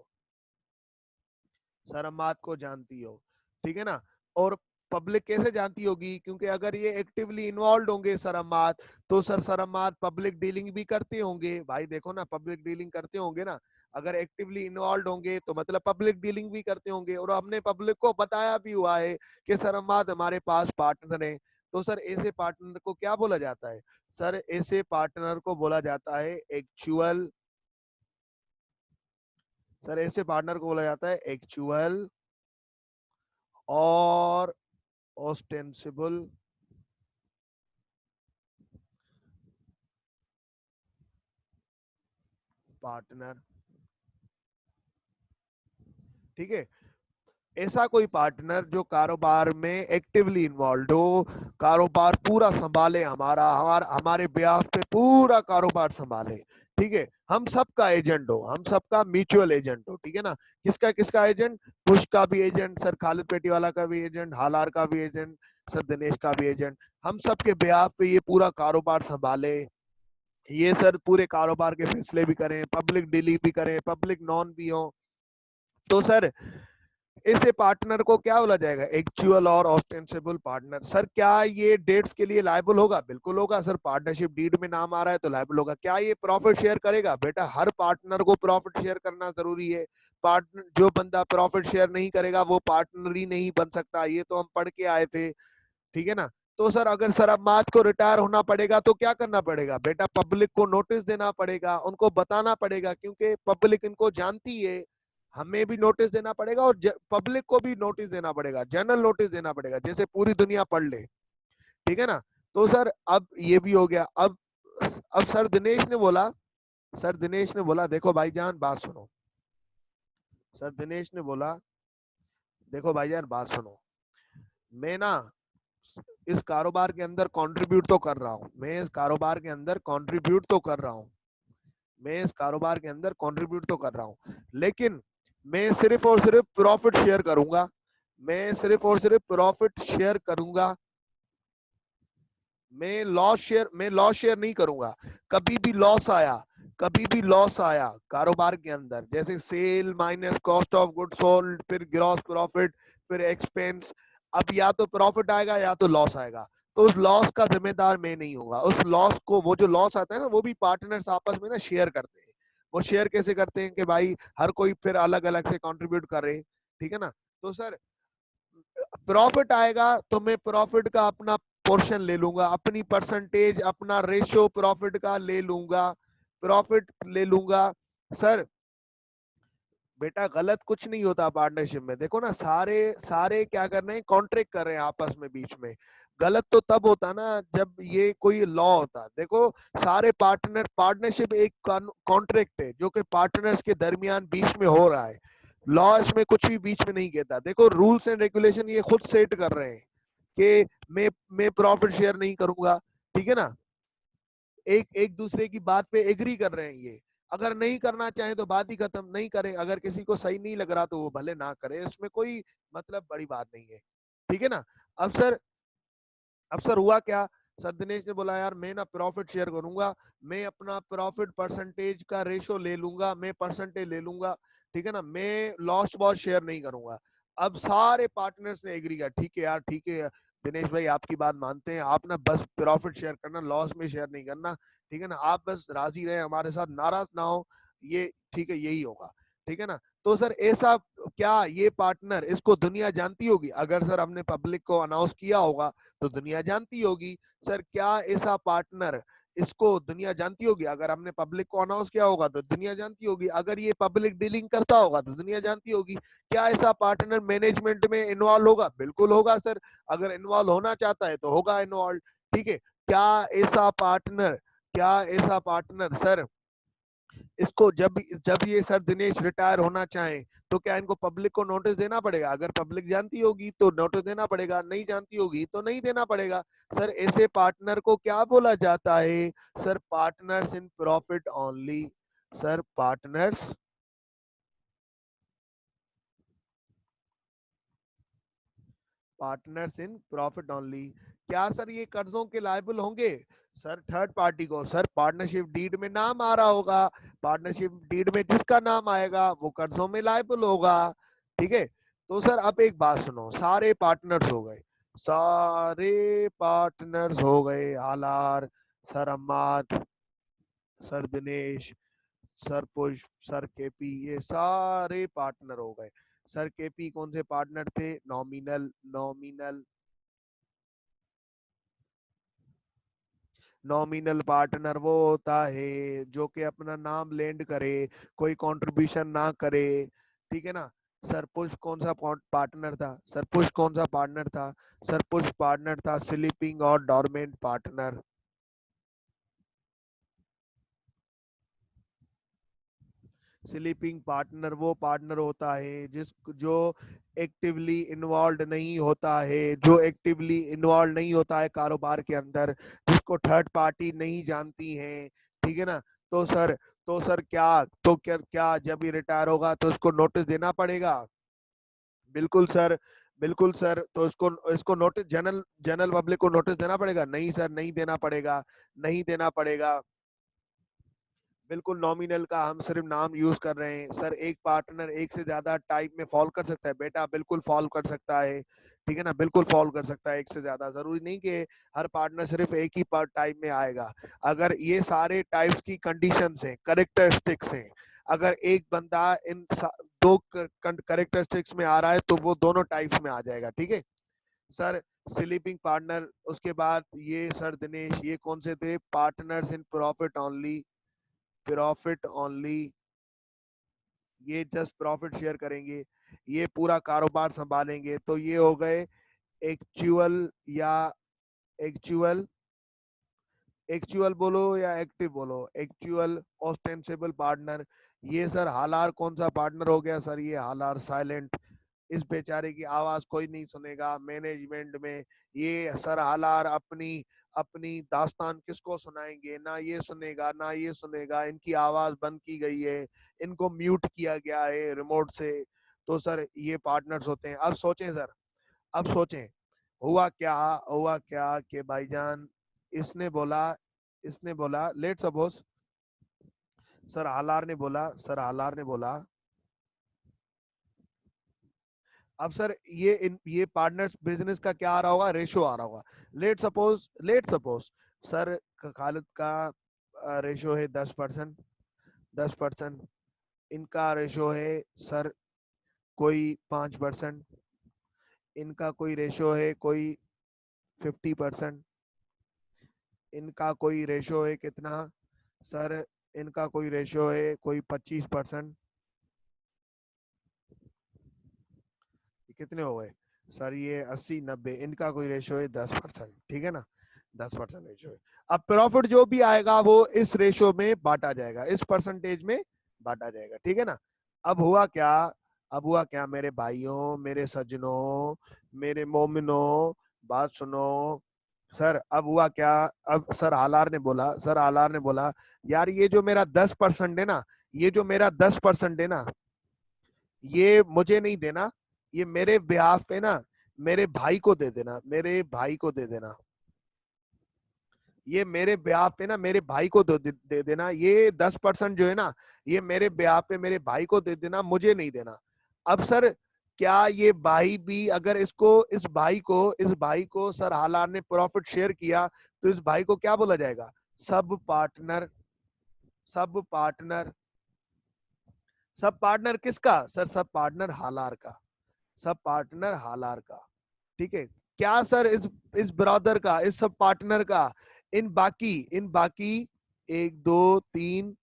सर हम बात को जानती हो, ठीक है ना। और पब्लिक कैसे जानती होगी, क्योंकि अगर ये एक्टिवली इन्वॉल्व होंगे सरमात, तो सर सरमात पब्लिक डीलिंग भी करते होंगे, भाई देखो ना, पब्लिक डीलिंग करते होंगे ना, अगर एक्टिवली इन्वॉल्व होंगे तो मतलब पब्लिक डीलिंग भी करते होंगे, और हमने पब्लिक को बताया भी हुआ है कि सरमात हमारे पास पार्टनर है। तो सर ऐसे पार्टनर को क्या बोला जाता है, सर ऐसे पार्टनर को बोला जाता है एक्चुअल, सर ऐसे पार्टनर को बोला जाता है एक्चुअल और ऑस्टेंसिबल पार्टनर, ठीक है। ऐसा कोई पार्टनर जो कारोबार में एक्टिवली इन्वॉल्व हो, कारोबार पूरा संभाले, हमारा हमारा हमारे ब्याह पे पूरा कारोबार संभाले, ठीक है, हम सबका एजेंट हो, हम सबका म्यूचुअल एजेंट हो, ठीक है ना। किसका किसका एजेंट, पुश का भी एजेंट, सर खालिद पेटीवाला का भी एजेंट, हालार का भी एजेंट, सर दिनेश का भी एजेंट, हम सबके ब्याह पे ये पूरा कारोबार संभाले, ये सर पूरे कारोबार के फैसले भी करें, पब्लिक डीलिंग भी करें, पब्लिक नॉन भी हो। तो सर ऐसे पार्टनर को क्या बोला जाएगा, एक्चुअल और ऑस्टेंसिबल पार्टनर। सर क्या ये डेट्स के लिए लायबल होगा, बिल्कुल होगा सर, पार्टनरशिप डीड में नाम आ रहा है तो लायबल होगा। क्या ये प्रॉफिट शेयर करेगा, बेटा हर पार्टनर को प्रॉफिट शेयर करना जरूरी है, पार्टनर जो बंदा प्रॉफिट शेयर नहीं करेगा वो पार्टनर ही नहीं बन सकता, ये तो हम पढ़ के आए थे, ठीक है ना। तो सर अगर सर अब्बास को रिटायर होना पड़ेगा तो क्या करना पड़ेगा, बेटा पब्लिक को नोटिस देना पड़ेगा, उनको बताना पड़ेगा, क्योंकि पब्लिक इनको जानती है, हमें भी नोटिस देना पड़ेगा और पब्लिक को भी नोटिस देना पड़ेगा, जनरल नोटिस देना पड़ेगा, जैसे पूरी दुनिया पढ़ ले, ठीक है ना। तो सर अब ये भी हो गया। अब सर दिनेश ने बोला, सर दिनेश ने बोला देखो भाईजान बात सुनो, सर दिनेश ने बोला देखो भाईजान बात सुनो, मैं ना इस कारोबार के अंदर कंट्रीब्यूट तो कर रहा हूं, मैं इस कारोबार के अंदर कंट्रीब्यूट तो कर रहा हूं, मैं इस कारोबार के अंदर कंट्रीब्यूट तो कर रहा हूं, लेकिन मैं सिर्फ और सिर्फ प्रॉफिट शेयर करूंगा, मैं सिर्फ और सिर्फ प्रॉफिट शेयर करूंगा, मैं लॉस शेयर नहीं करूंगा। कभी भी लॉस आया, कभी भी लॉस आया कारोबार के अंदर, जैसे sale minus cost of good sold, फिर ग्रॉस प्रॉफिट, फिर एक्सपेंस, अब या तो प्रॉफिट आएगा या तो लॉस आएगा, तो उस लॉस का जिम्मेदार मैं नहीं होगा। उस लॉस को, वो जो लॉस आता है ना, वो भी पार्टनर्स आपस में ना शेयर करते हैं। वो शेयर कैसे करते हैं कि भाई हर कोई फिर अलग अलग से कंट्रीब्यूट करे, ठीक है ना। तो सर प्रॉफिट आएगा तो मैं प्रॉफिट का अपना पोर्शन ले लूंगा, अपनी परसेंटेज, अपना रेशो प्रॉफिट का ले लूंगा, प्रॉफिट ले लूंगा। सर बेटा गलत कुछ नहीं होता पार्टनरशिप में, देखो ना, सारे सारे क्या कर रहे हैं, कॉन्ट्रैक्ट कर रहे हैं आपस में बीच में। गलत तो तब होता ना जब ये कोई लॉ होता, देखो सारे पार्टनर, पार्टनरशिप एक कॉन्ट्रैक्ट है जो कि पार्टनर्स के दरमियान बीच में हो रहा है, लॉ इसमें कुछ भी बीच में नहीं कहता। देखो रूल्स एंड रेगुलेशन ये खुद सेट कर रहे हैं कि मैं प्रॉफिट शेयर नहीं करूंगा, ठीक है ना, एक एक दूसरे की बात पे एग्री कर रहे हैं ये। अगर नहीं करना चाहे तो बात ही खत्म, नहीं करें, अगर किसी को सही नहीं लग रहा तो वो भले ना करे, उसमें कोई मतलब बड़ी बात नहीं है, ठीक है ना। अब सर अब सर हुआ क्या, सर दिनेश ने बोला यार मैं ना प्रॉफिट शेयर करूंगा, मैं अपना प्रॉफिट परसेंटेज का रेशो ले लूंगा, मैं परसेंटेज ले लूंगा, ठीक है ना, मैं लॉस वॉस शेयर नहीं करूंगा। अब सारे पार्टनर्स ने एग्री किया, ठीक है यार, ठीक है दिनेश भाई आपकी बात मानते हैं, आप ना बस प्रॉफिट शेयर करना, लॉस में शेयर नहीं करना, ठीक है ना, आप बस राजी रहे, हमारे साथ नाराज ना हो, ये ठीक है, यही होगा, ठीक है ना। तो सर ऐसा, क्या ये पार्टनर, इसको दुनिया जानती होगी, अगर सर हमने पब्लिक को अनाउंस किया होगा तो दुनिया जानती होगी। सर क्या ऐसा पार्टनर इसको दुनिया जानती होगी। अगर हमने पब्लिक को अनाउंस किया होगा तो दुनिया जानती होगी। अगर ये पब्लिक डीलिंग करता होगा तो दुनिया जानती होगी। क्या ऐसा पार्टनर मैनेजमेंट में इन्वॉल्व होगा? बिल्कुल होगा सर। अगर इन्वॉल्व होना चाहता है तो होगा इन्वॉल्व। ठीक है। क्या ऐसा पार्टनर सर इसको जब जब ये सर दिनेश रिटायर होना चाहे तो क्या इनको पब्लिक को नोटिस देना पड़ेगा? अगर पब्लिक जानती होगी तो नोटिस देना पड़ेगा, नहीं जानती होगी तो नहीं देना पड़ेगा। सर ऐसे पार्टनर को क्या बोला जाता है? Sir partners in profit only. Sir partners in profit only. क्या सर ये कर्जों के लायबल होंगे? सर थर्ड पार्टी को सर पार्टनरशिप डीड में नाम आ रहा होगा। पार्टनरशिप डीड में जिसका नाम आएगा वो कर्जों में लायबल होगा। ठीक है। तो सर अब एक बात सुनो, सारे पार्टनर्स हो गए, सारे पार्टनर्स हो गए, Alar, sir Ammad, sir Dinesh, sir Pushp, sir KP, ये सारे पार्टनर हो गए। सर केपी कौन से पार्टनर थे? नॉमिनल। नॉमिनल पार्टनर वो होता है जो कि अपना नाम लेंड करे, कोई कंट्रीब्यूशन ना करे। ठीक है ना। सर पुष्प कौन सा पार्टनर था? सर पुष्प कौन सा पार्टनर था? सर पुष्प पार्टनर था स्लीपिंग और डॉर्मेंट पार्टनर। स्लीपिंग पार्टनर वो पार्टनर होता है जिस जो एक्टिवली इन्वॉल्व नहीं होता है, कारोबार के अंदर, जिसको थर्ड पार्टी नहीं जानती है। ठीक है ना। तो सर क्या जब ये रिटायर होगा तो उसको नोटिस देना पड़ेगा? बिल्कुल सर। तो इसको नोटिस जनरल जनरल पब्लिक को नोटिस देना पड़ेगा? नहीं सर, नहीं देना पड़ेगा। नहीं देना पड़ेगा। बिल्कुल नॉमिनल का हम सिर्फ नाम यूज कर रहे हैं सर। एक पार्टनर एक से ज्यादा टाइप में फॉल कर सकता है बेटा, बिल्कुल फॉल कर सकता है। ठीक है ना, बिल्कुल फॉल कर सकता है एक से ज्यादा। जरूरी नहीं कि हर पार्टनर सिर्फ एक ही टाइप में आएगा। अगर ये सारे टाइप्स की कंडीशंस हैं, करेक्टरिस्टिक्स हैं, अगर एक बंदा दो करेक्टरिस्टिक्स में आ रहा है तो वो दोनों टाइप्स में आ जाएगा। ठीक है सर। स्लीपिंग पार्टनर, उसके बाद ये सर दिनेश, ये कौन से थे? Partners in profit only. Profit only, ये जस्ट प्रॉफिट शेयर करेंगे, ये पूरा कारोबार संभालेंगे। तो ये हो गए एक्चुअल या एक्चुअल एक्चुअल बोलो या एक्टिव बोलो, एक्चुअल ऑस्टेंसिबल पार्टनर। ये सर हालार कौन सा पार्टनर हो गया? सर ये हालार साइलेंट, इस बेचारे की आवाज कोई नहीं सुनेगा मैनेजमेंट में। ये सर हालार अपनी अपनी दास्तान किसको सुनाएंगे? ना ये सुनेगा ना ये सुनेगा, इनकी आवाज बंद की गई है, इनको म्यूट किया गया है रिमोट से। तो सर ये पार्टनर्स होते हैं। अब सोचें सर, अब सोचें, हुआ क्या कि भाईजान इसने बोला लेट सपोज सर हालार ने बोला अब सर ये पार्टनर्स बिजनेस का क्या आ रहा होगा? रेशो आ रहा होगा। लेट सपोज सर खालिद का रेशो है 10%। 10%। इनका रेशो है सर कोई 5%। इनका कोई रेशो है कोई 50%। इनका कोई रेशो है कितना सर? इनका कोई रेशो है कोई 25%। कितने हो गए सर? ये 80-90। इनका कोई रेशो है 10%। ठीक है ना, 10% रेशो है। अब प्रॉफिट जो भी आएगा वो इस रेशो में बांटा जाएगा, इस परसेंटेज में बांटा जाएगा। ठीक है ना। अब हुआ क्या मेरे भाइयों, मेरे सज्जनों, मेरे मोमिनों, बात सुनो। सर अब हुआ क्या? अब सर आलार ने बोला यार ये जो मेरा 10% है ना, ये जो मेरा 10% है ना, ये मुझे नहीं देना, ये मेरे ब्याह पे ना मेरे भाई को दे देना, मेरे भाई को दे देना। ये मेरे ब्याह पे ना मेरे भाई को दे देना। ये 10% जो है ना, ये मेरे ब्याह पे मेरे भाई को दे देना, मुझे नहीं देना। अब सर क्या ये भाई भी, अगर इस भाई को सर हालार ने प्रॉफिट शेयर किया तो इस भाई को क्या बोला जाएगा? Sub partner. Sub partner. Sub partner किसका सर? सब पार्टनर हालार का। सब पार्टनर हालार का। ठीक है। क्या सर इस ब्रदर का, इस सब पार्टनर का इन बाकी 1 2 3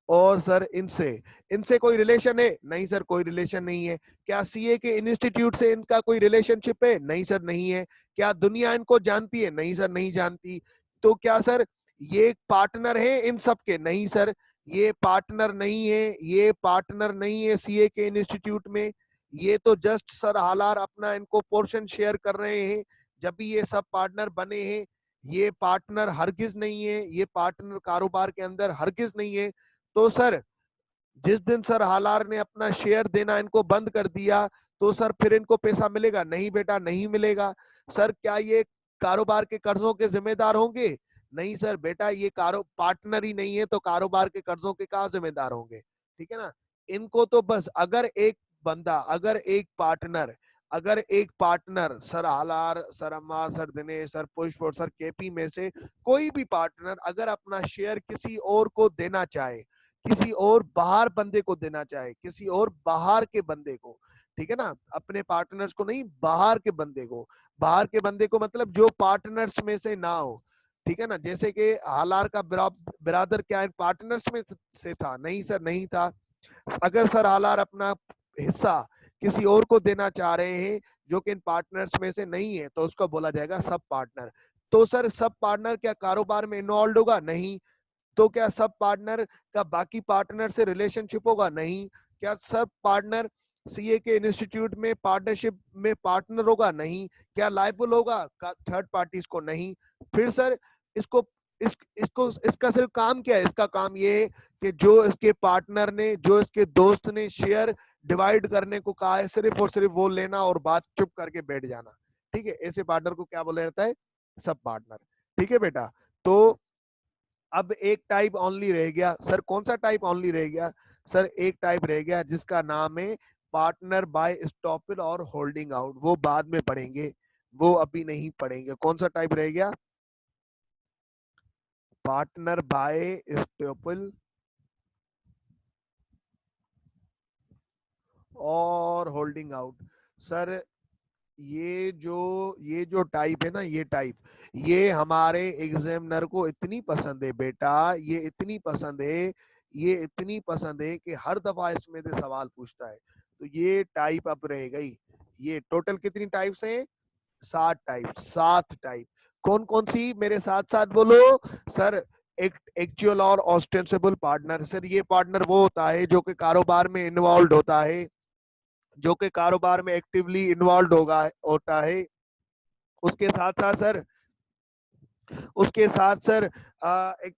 और सर इनसे इनसे कोई रिलेशन है? नहीं सर, कोई रिलेशन नहीं है। क्या सीए के इंस्टीट्यूट से इनका कोई रिलेशनशिप है? नहीं सर, नहीं है। क्या दुनिया इनको जानती है? नहीं सर, नहीं जानती। तो क्या सर ये पार्टनर है इन सब के? नहीं सर, ये पार्टनर नहीं है, ये पार्टनर नहीं है सीए के इंस्टीट्यूट में। ये तो जस्ट सर हालार अपना इनको पोर्शन शेयर कर रहे हैं, जब भी ये सब पार्टनर बने हैं। ये पार्टनर हरगिज नहीं है, ये पार्टनर कारोबार के अंदर हरगिज नहीं है। तो सर जिस दिन सर हालार ने अपना शेयर देना इनको बंद कर दिया, तो सर फिर इनको पैसा मिलेगा? नहीं बेटा, नहीं मिलेगा। सर क्या ये कारोबार के कर्जों के जिम्मेदार होंगे? नहीं सर बेटा, ये पार्टनर ही नहीं है तो कारोबार के कर्जों के कहाँ जिम्मेदार होंगे? ठीक है ना। इनको तो बस अगर एक बंदा, अगर एक पार्टनर सर हालार, सर अम्मा, सर दिनेश, सर पुष्प और सर केपी में से कोई भी पार्टनर अगर अपना शेयर किसी और को देना चाहे, किसी और बाहर बंदे को देना चाहे, किसी और बाहर के बंदे को, ठीक है ना, अपने पार्टनर्स को नहीं, बाहर के बंदे को, बाहर के बंदे को मतलब जो पार्टनर्स में से ना हो। ठीक है ना, जैसे कि हालार का बिरादर क्या इन पार्टनर्स में से था? नहीं सर, नहीं था। अगर सर हालार अपना हिस्सा किसी और को देना चाह रहे हैं जो कि इन पार्टनर्स में से नहीं है, तो उसको बोला जाएगा सब पार्टनर। तो सर सब पार्टनर क्या कारोबार में इन्वॉल्व होगा? नहीं। तो क्या सब पार्टनर का बाकी पार्टनर से रिलेशनशिप होगा? नहीं। क्या सब पार्टनर सीए के इंस्टीट्यूट में पार्टनरशिप में पार्टनर होगा? नहीं। क्या लायबल होगा थर्ड पार्टीज को? नहीं। फिर सर इसको इसको इसका सिर्फ काम क्या है? इसका काम ये है कि जो इसके पार्टनर ने, जो इसके दोस्त ने शेयर डिवाइड करने को कहा है, सिर्फ और सिर्फ वो लेना और बात चुप करके बैठ जाना। ठीक है, ऐसे पार्टनर को क्या बोला जाता है? Sub partner. ठीक है बेटा। तो अब एक टाइप ओनली रह गया सर। कौन सा टाइप ओनली रह गया सर? एक टाइप रह गया जिसका नाम है पार्टनर बाय स्टॉपल और होल्डिंग आउट। वो बाद में पढ़ेंगे, वो अभी नहीं पढ़ेंगे। कौन सा टाइप रह गया? पार्टनर बाय स्टॉपल और होल्डिंग आउट। सर ये जो टाइप है ना, ये टाइप, ये हमारे एग्जामिनर को इतनी पसंद है बेटा, ये इतनी पसंद है, ये इतनी पसंद है कि हर दफा इसमें से सवाल पूछता है। तो ये टाइप अब रह गई। ये टोटल कितनी टाइप्स हैं? 7 टाइप, 7 टाइप। कौन कौन सी? मेरे साथ साथ बोलो सर। एक एक्चुअल और ऑस्टेंसिबल पार्टनर। सर ये पार्टनर वो होता है जो कि कारोबार में इन्वॉल्व होता है, जो कि कारोबार में एक्टिवली इन्वॉल्व होता है। उसके साथ साथ सर, उसके साथ सर एक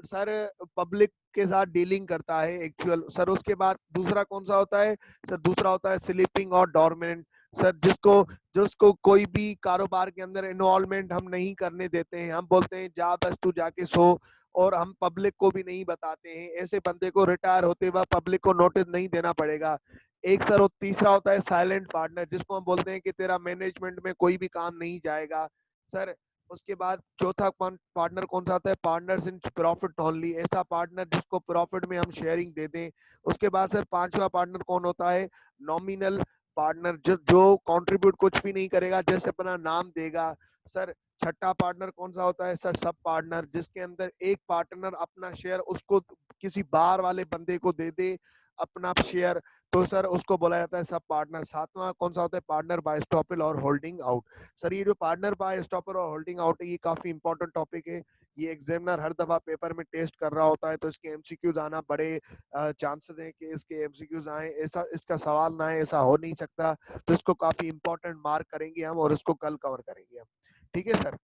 सर पब्लिक के साथ डीलिंग करता है एक्चुअल। सर उसके बाद दूसरा कौन सा होता है? सर दूसरा होता है स्लीपिंग और डॉर्मेंट। सर जिसको जिसको कोई भी कारोबार के अंदर इन्वॉल्वमेंट हम नहीं करने देते हैं, हम बोलते हैं जा बस तू जाके सो, और हम पब्लिक को भी नहीं बताते हैं। ऐसे बंदे को रिटायर होते वक्त पब्लिक को नोटिस नहीं देना पड़ेगा। एक सर तीसरा होता है साइलेंट पार्टनर, जिसको हम बोलते हैं कि तेरा मैनेजमेंट में कोई भी काम नहीं जाएगा। सर उसके बाद चौथा पार्टनर कौन सा आता है? Partners in profit only. ऐसा पार्टनर जिसको प्रॉफिट में हम शेयरिंग दे दें। उसके बाद सर पांचवा पार्टनर कौन होता है? नॉमिनल पार्टनर, जो कंट्रीब्यूट कुछ भी नहीं करेगा, जैसे अपना नाम देगा। सर छठा पार्टनर कौन सा होता है? सर सब पार्टनर, जिसके अंदर एक पार्टनर अपना शेयर उसको किसी बाहर वाले बंदे को दे दे अपना शेयर, तो सर उसको बोला जाता है सब पार्टनर। सातवां कौन सा होता है? पार्टनर बाय स्टॉपल और होल्डिंग आउट। सर ये जो पार्टनर बाय स्टॉपर और होल्डिंग आउट है, ये काफी इंपॉर्टेंट टॉपिक है। ये एग्जामिनर हर दफा पेपर में टेस्ट कर रहा होता है, तो इसके एमसीक्यूज आना बड़े चांसेस हैं कि इसके एमसीक्यूज आए। ऐसा इसका सवाल ना है, ऐसा हो नहीं सकता। तो इसको काफी इंपॉर्टेंट मार्क करेंगे हम, और इसको कल कवर करेंगे हम। ठीक है सर।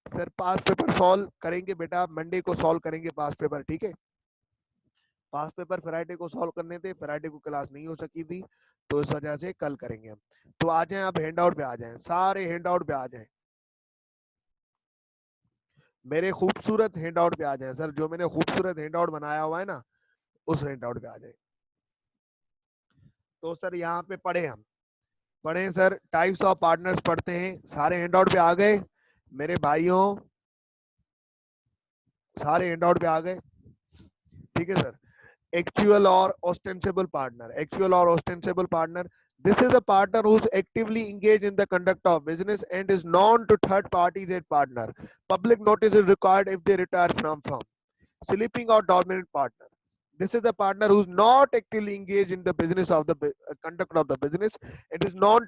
सर पास पेपर सॉल्व करेंगे बेटा, मंडे को सॉल्व करेंगे पास पेपर। ठीक है, पास पेपर फ्राइडे को सॉल्व करने थे, फ्राइडे को क्लास नहीं हो सकी थी, तो इस वजह से कल करेंगे हम। तो आ जाएं, आप हैंड आउट पे आ जाएं, सारे हैंड आउट पे आ जाएं, मेरे खूबसूरत हैंड आउट पे आ जाएं सर। जो मैंने खूबसूरत हैंड आउट बनाया हुआ है ना, उस हैंड आउट पे आ जाए। तो सर यहाँ पे पढ़े हम, पढ़े सर, टाइप्स ऑफ पार्टनर्स पढ़ते हैं। सारे हैंड आउट पे आ गए मेरे भाइयों? सारे हैंड आउट पे आ गए? ठीक है सर। एक्चुअल और ऑस्टेंसिबल पार्टनर, एक्चुअल और ostensible partner, This is a partner who's actively engaged in the conduct of business and is known to third parties as partner. Public notice is required if they retire from firm. Sleeping or dormant partner. This is a partner who's not actively engaged in the business of the conduct of the business. It is not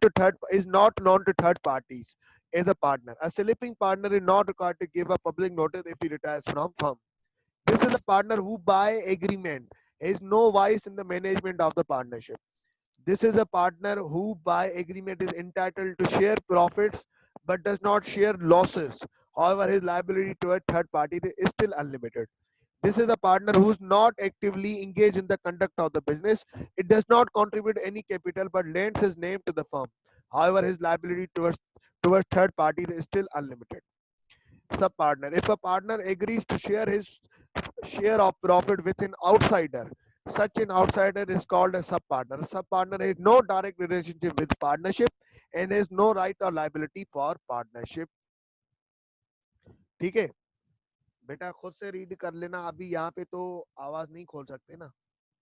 known to third parties as a partner. A sleeping partner is not required to give a public notice if he retires from firm. This is a partner who, by agreement, has no voice in the management of the partnership. This is a partner who, by agreement, is entitled to share profits but does not share losses. However, his liability to a third party is still unlimited. This is a partner who is not actively engaged in the conduct of the business. It does not contribute any capital but lends his name to the firm. However, his liability towards third parties is still unlimited. Sub partner. If a partner agrees to share his share of profit with an outsider, such an outsider is called a sub partner. Sub partner has no direct relationship with partnership and has no right or liability for partnership. ठीक है बेटा, खुद से read कर लेना, अभी यहाँ पे तो आवाज नहीं खोल सकते ना.